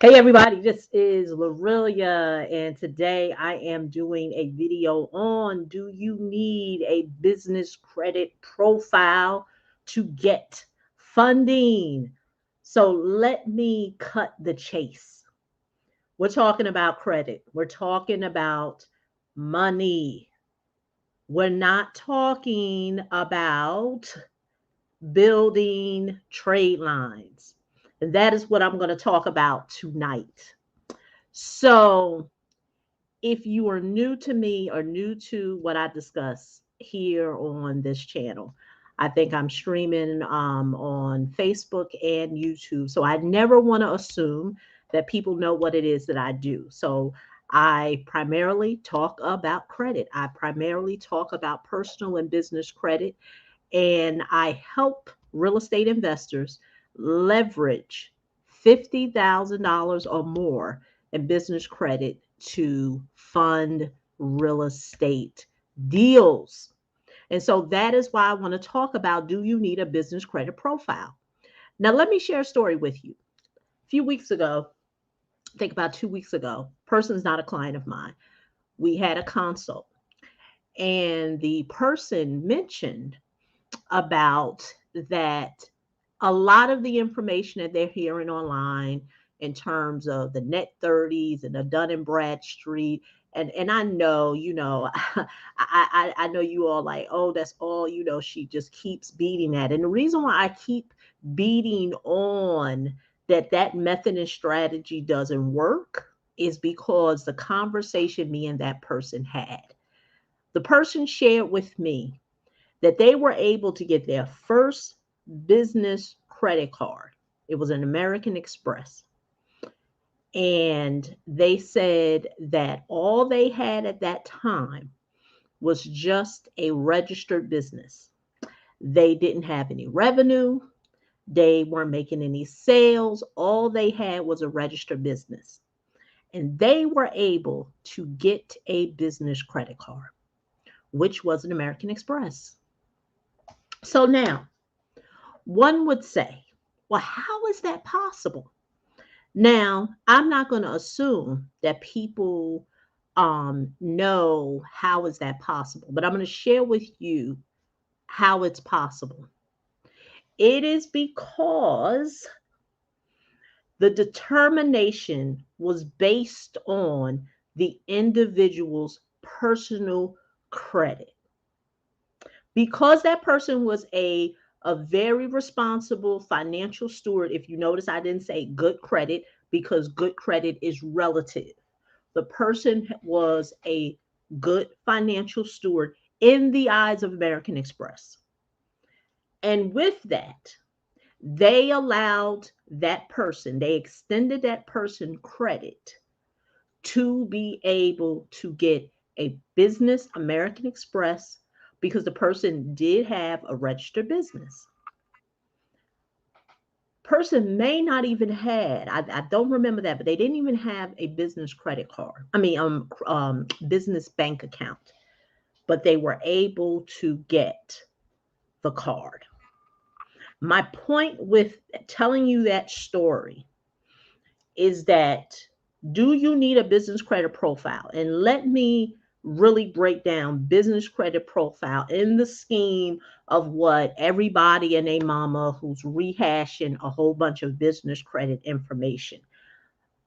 Hey everybody, this is Lorelia, and today I am doing a video on do you need a business credit profile to get funding? So let me cut the chase. We're talking about credit, we're talking about money. We're not talking about building trade lines. And that is what I'm going to talk about tonight. So, if you are new to me or new to what I discuss here on this channel, I think I'm streaming on Facebook and YouTube. So, I never want to assume that people know what it is that I do. So, I primarily talk about credit, I primarily talk about personal and business credit, and I help real estate investors leverage $50,000 or more in business credit to fund real estate deals. And so that is why I want to talk about do you need a business credit profile? Now, let me share a story with you. A few weeks ago, I think about 2 weeks ago, person's not a client of mine. We had a consult, and the person mentioned about that a lot of the information that they're hearing online in terms of the net 30s and the Dun and Bradstreet. And I know, I know you all like, oh, that's all, she just keeps beating that. And the reason why I keep beating on that method and strategy doesn't work is because the conversation me and that person had. The person shared with me that they were able to get their first business credit card. It was an American Express. And they said that all they had at that time was just a registered business. They didn't have any revenue, they weren't making any sales. All they had was a registered business. And they were able to get a business credit card, which was an American Express. So now, one would say, well, how is that possible? Now, I'm not going to assume that people know how is that possible, but I'm going to share with you how it's possible. It is because the determination was based on the individual's personal credit. Because that person was a very responsible financial steward. If you notice, I didn't say good credit because good credit is relative. The person was a good financial steward in the eyes of American Express. And with that, they allowed that person, they extended that person credit to be able to get a business American Express because the person did have a registered business. Person may not even had, I don't remember that, but they didn't even have a business credit card. I mean, business bank account, but they were able to get the card. My point with telling you that story is that do you need a business credit profile? And let me really break down business credit profile in the scheme of what everybody and a mama who's rehashing a whole bunch of business credit information.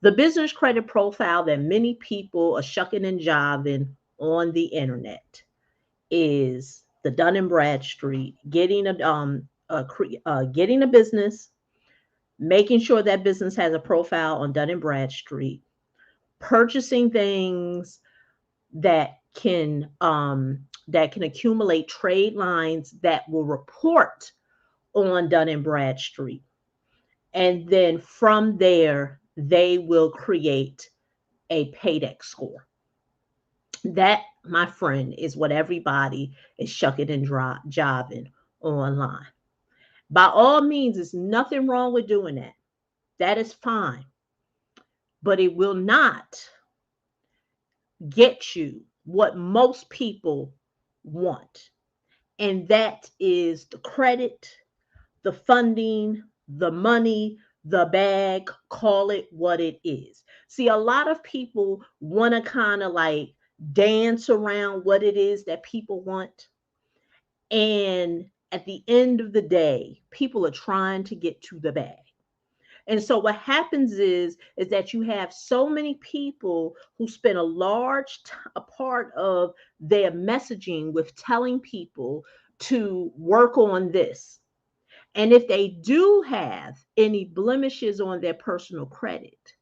The business credit profile that many people are shucking and jiving on the internet is the Dun and Bradstreet, getting a business, making sure that business has a profile on Dun and Bradstreet, purchasing things that can accumulate trade lines that will report on Dun and Bradstreet, and then from there they will create a paydex score. That, my friend, is what everybody is shucking and jiving online. By all means, there's nothing wrong with doing that. That is fine, but it will not get you what most people want. And that is the credit, the funding, the money, the bag, call it what it is. See, a lot of people want to kind of like dance around what it is that people want. And at the end of the day, people are trying to get to the bag. And so what happens is that you have so many people who spend a a part of their messaging with telling people to work on this. And if they do have any blemishes on their personal credit,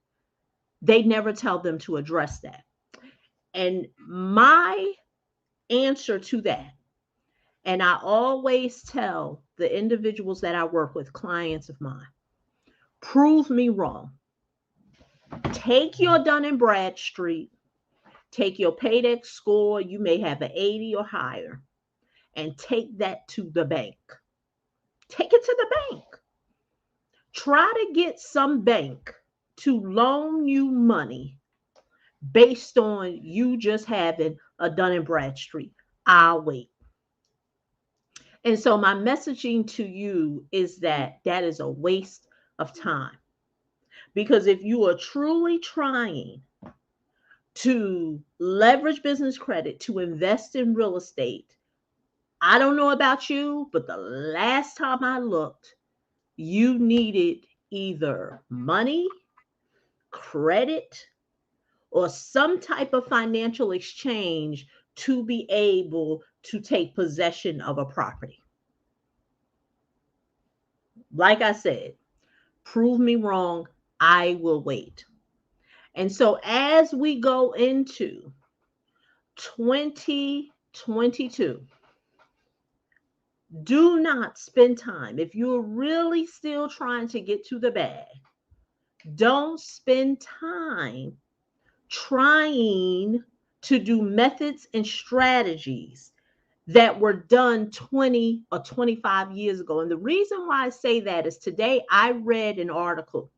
they never tell them to address that. And my answer to that, and I always tell the individuals that I work with, clients of mine, prove me wrong. Take your Dun and Bradstreet, take your Paydex score, you may have an 80 or higher, and take that to the bank. Take it to the bank. Try to get some bank to loan you money based on you just having a Dun and Bradstreet. I'll wait. And so my messaging to you is that that is a waste of time. Because if you are truly trying to leverage business credit to invest in real estate, I don't know about you, but the last time I looked, you needed either money, credit, or some type of financial exchange to be able to take possession of a property. Like I said, prove me wrong, I will wait. And so as we go into 2022, do not spend time. If you're really still trying to get to the bag, don't spend time trying to do methods and strategies that were done 20 or 25 years ago. And the reason why I say that is today I read an article.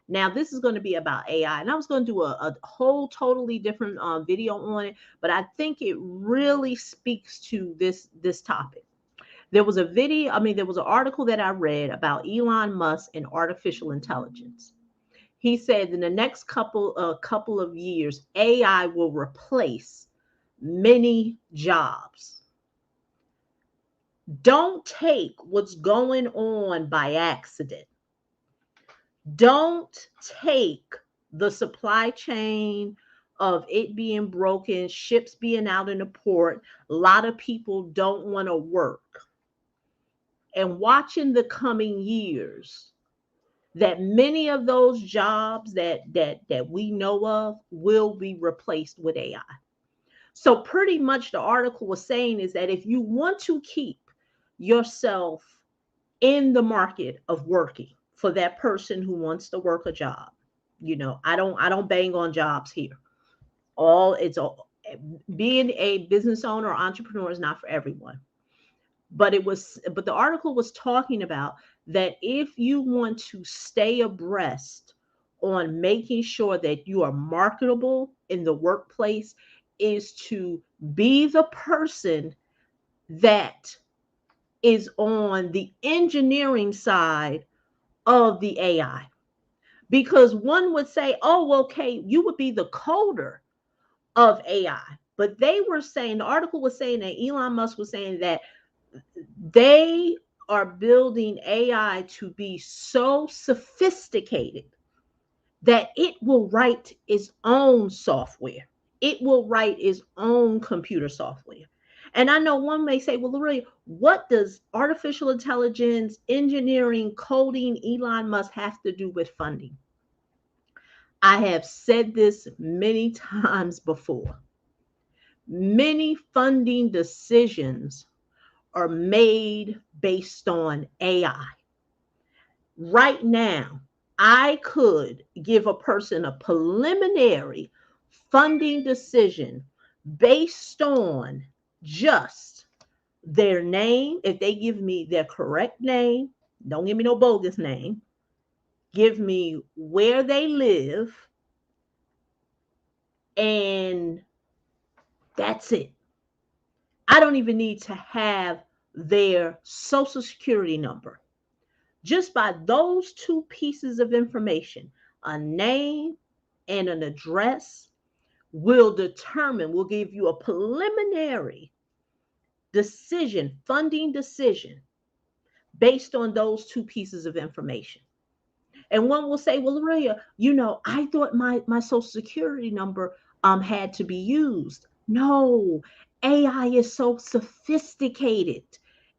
Now, this is going to be about AI, and I was going to do a whole totally different video on it, but I think it really speaks to this topic. There was a video, I mean, there was an article that I read about Elon Musk and artificial intelligence. He said in the next couple of years, AI will replace many jobs. Don't take what's going on by accident. Don't take the supply chain of it being broken, ships being out in the port. A lot of people don't want to work. And watching the coming years, that many of those jobs that we know of will be replaced with AI. So pretty much the article was saying is that if you want to keep yourself in the market of working for that person who wants to work a job, I don't bang on jobs here. All it's all Being a business owner or entrepreneur is not for everyone. But the article was talking about that if you want to stay abreast on making sure that you are marketable in the workplace is to be the person that is on the engineering side of the AI. Because one would say, oh, okay, you would be the coder of AI. But the article was saying that Elon Musk was saying that they are building AI to be so sophisticated that it will write its own software. It will write its own computer software. And I know one may say, well, Lorraine, what does artificial intelligence, engineering, coding, Elon Musk have to do with funding? I have said this many times before. Many funding decisions are made based on AI. Right now, I could give a person a preliminary funding decision based on just their name. If they give me their correct name, don't give me no bogus name, give me where they live, and that's it. I don't even need to have their social security number. Just by those two pieces of information, a name and an address, will give you a preliminary decision, funding decision based on those two pieces of information. And one will say, well, Lorelia, I thought my social security number had to be used. No, AI is so sophisticated.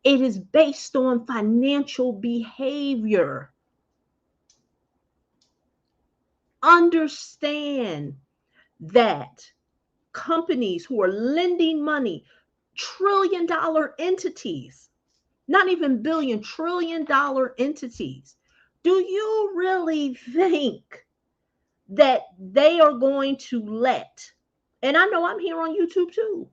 It is based on financial behavior. Understand that companies who are lending money, $1 trillion entities, not even billion, $1 trillion entities. Do you really think that they are going to let, and I know I'm here on YouTube too,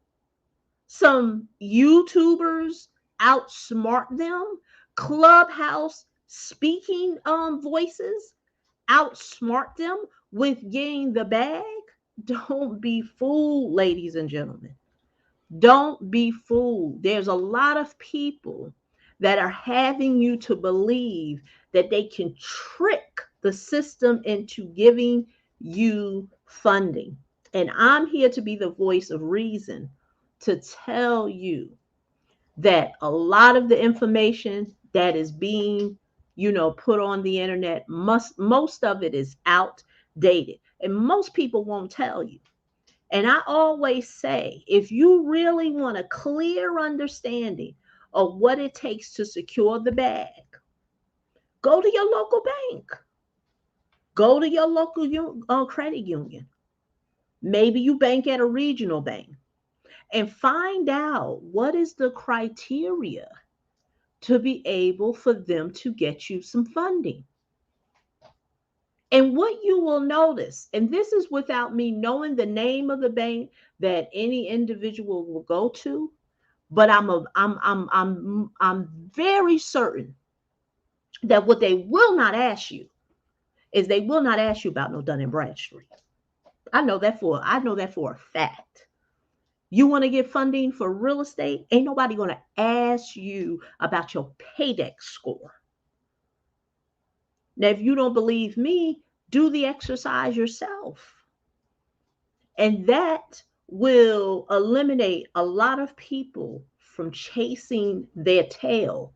some YouTubers outsmart them, Clubhouse speaking voices outsmart them with getting the bag? Don't be fooled, ladies and gentlemen. Don't be fooled. There's a lot of people that are having you to believe that they can trick the system into giving you funding. And I'm here to be the voice of reason to tell you that a lot of the information that is being, put on the internet, most of it is outdated. And most people won't tell you. And I always say, if you really want a clear understanding of what it takes to secure the bag, go to your local bank, go to your local credit union. Maybe you bank at a regional bank and find out what is the criteria to be able for them to get you some funding. And what you will notice, and this is without me knowing the name of the bank that any individual will go to, but I'm very certain that what they will not ask you is they will not ask you about no Dun and Bradstreet. I know that for a fact. You want to get funding for real estate? Ain't nobody going to ask you about your paydex score. Now, if you don't believe me, do the exercise yourself. And that will eliminate a lot of people from chasing their tail.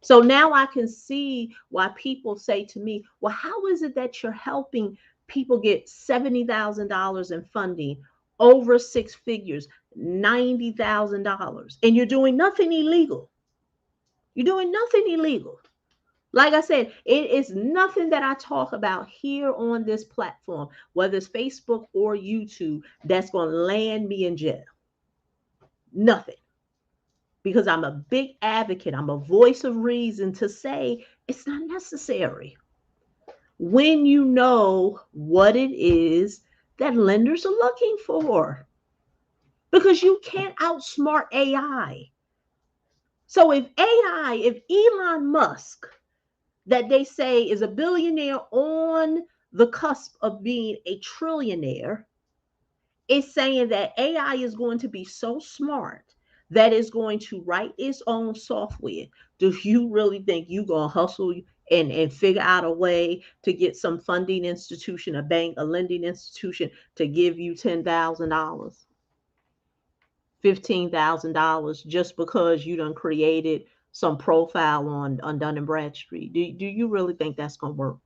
So now I can see why people say to me, well, how is it that you're helping people get $70,000 in funding, over six figures, $90,000, and you're doing nothing illegal? You're doing nothing illegal. Like I said, it is nothing that I talk about here on this platform, whether it's Facebook or YouTube, that's going to land me in jail. Nothing. Because I'm a big advocate. I'm a voice of reason to say it's not necessary when you know what it is that lenders are looking for. Because you can't outsmart AI. So if Elon Musk, that they say is a billionaire on the cusp of being a trillionaire, is saying that AI is going to be so smart that it's going to write its own software. Do you really think you're going to hustle and figure out a way to get some funding institution, a bank, a lending institution to give you $10,000, $15,000 just because you done created some profile on Dun and Bradstreet? Do you really think that's going to work?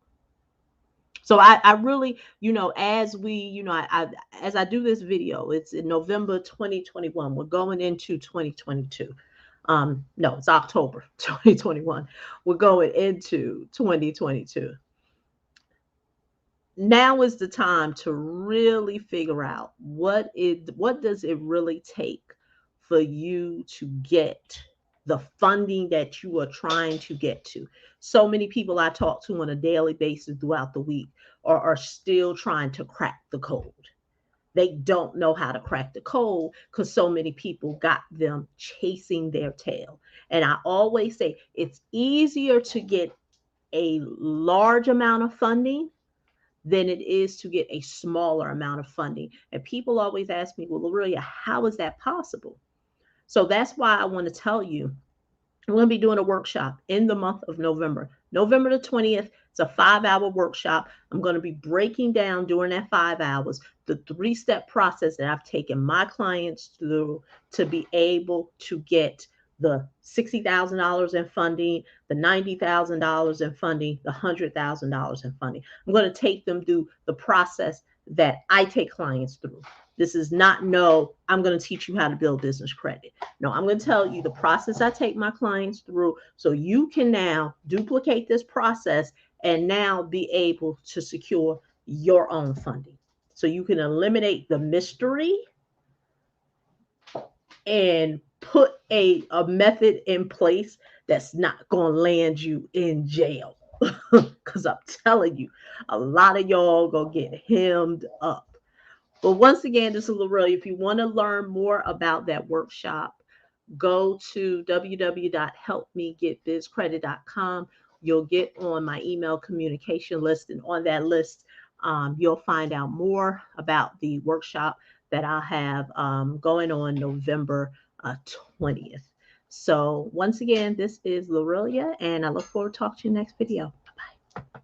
So I really, as we, as I do this video, it's in November 2021. We're going into 2022. No, it's October 2021. We're going into 2022. Now is the time to really figure out what does it really take for you to get the funding that you are trying to get to. So many people I talk to on a daily basis throughout the week are still trying to crack the code. They don't know how to crack the code because so many people got them chasing their tail. And I always say it's easier to get a large amount of funding than it is to get a smaller amount of funding. And people always ask me, well, Lorelia, how is that possible? So that's why I want to tell you, I'm going to be doing a workshop in the month of November. November the 20th. It's a 5-hour workshop. I'm going to be breaking down during that 5 hours the 3-step process that I've taken my clients through to be able to get the $60,000 in funding, the $90,000 in funding, the $100,000 in funding. I'm going to take them through the process that I take clients through. This is not, no, I'm going to teach you how to build business credit. No, I'm going to tell you the process I take my clients through so you can now duplicate this process and now be able to secure your own funding. So you can eliminate the mystery and put a method in place that's not going to land you in jail. Because I'm telling you, a lot of y'all going to get hemmed up. But once again, this is Lorel. If you want to learn more about that workshop, go to www.helpmegetbizcredit.com. You'll get on my email communication list, and on that list, you'll find out more about the workshop that I'll have going on November 20th. So once again, this is Lorelia, and I look forward to talking to you next video. Bye-bye.